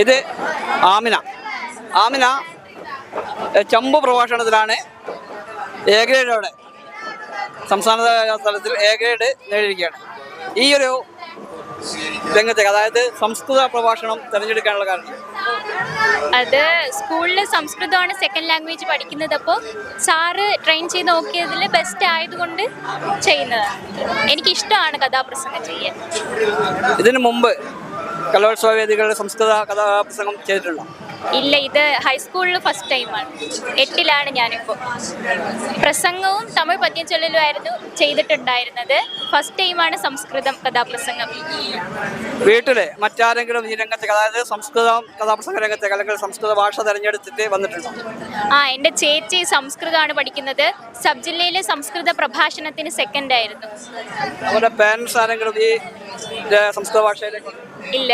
ഇത് ആമിന. ആമിന ചമ്പു പ്രഭാഷണത്തിലാണ് എ ഗ്രേഡോടെ സംസ്ഥാന തലത്തിൽ എ ഗ്രേഡ് നേടിയിരിക്കുകയാണ്. ഈ ഒരു രംഗത്തേക്ക്, അതായത് സംസ്കൃത പ്രഭാഷണം തിരഞ്ഞെടുക്കാനുള്ള കാരണം അത് സ്കൂളിൽ സംസ്കൃതമാണ് സെക്കൻഡ് ലാംഗ്വേജ് പഠിക്കുന്നത്. അപ്പോൾ സാറ് ട്രെയിൻ ചെയ്ത് നോക്കിയതിൽ ബെസ്റ്റ് ആയതുകൊണ്ട് ചെയ്യുന്നതാണ്. എനിക്കിഷ്ടമാണ് കഥാപ്രസംഗം ചെയ്യാൻ. ഇതിനു മുമ്പ് കലോത്സവ വേദികളിൽ സംസ്കൃത കഥാപ്രസംഗം ചെയ്തിട്ടുണ്ടോ? ഇല്ല, ഇത് ഹൈസ്കൂളിൽ ഫസ്റ്റ് ടൈമാണ്. 8ലാണ് ഞാനിപ്പോൾ. പ്രസംഗവും തമിഴ് പദ്യം ചൊല്ലലുമായിരുന്നു ചെയ്തിട്ടുണ്ടായിരുന്നത്. ഫസ്റ്റ് ടൈമാണ് സംസ്കൃതം കഥാപ്രസംഗം. വീട്ടിലെ മറ്റാരെങ്കിലും ഈ രംഗത്തേക്ക്, അതായത് സംസ്കൃതം കഥാപ്രസംഗ രംഗത്തേക്ക് അല്ലെങ്കിൽ സംസ്കൃത ഭാഷ തിരഞ്ഞെടുത്തിട്ട് വന്നിട്ടുണ്ടോ? എൻ്റെ ചേച്ചി സംസ്കൃതമാണ് പഠിക്കുന്നത്. സബ് ജില്ലയിലെ സംസ്കൃത പ്രഭാഷണത്തിന് സെക്കൻഡ് ആയിരുന്നു. അവരുടെ പേരൻസ് ആരെങ്കിലും ഈ സംസ്കൃത ഭാഷയിലേക്ക്? ഇല്ല.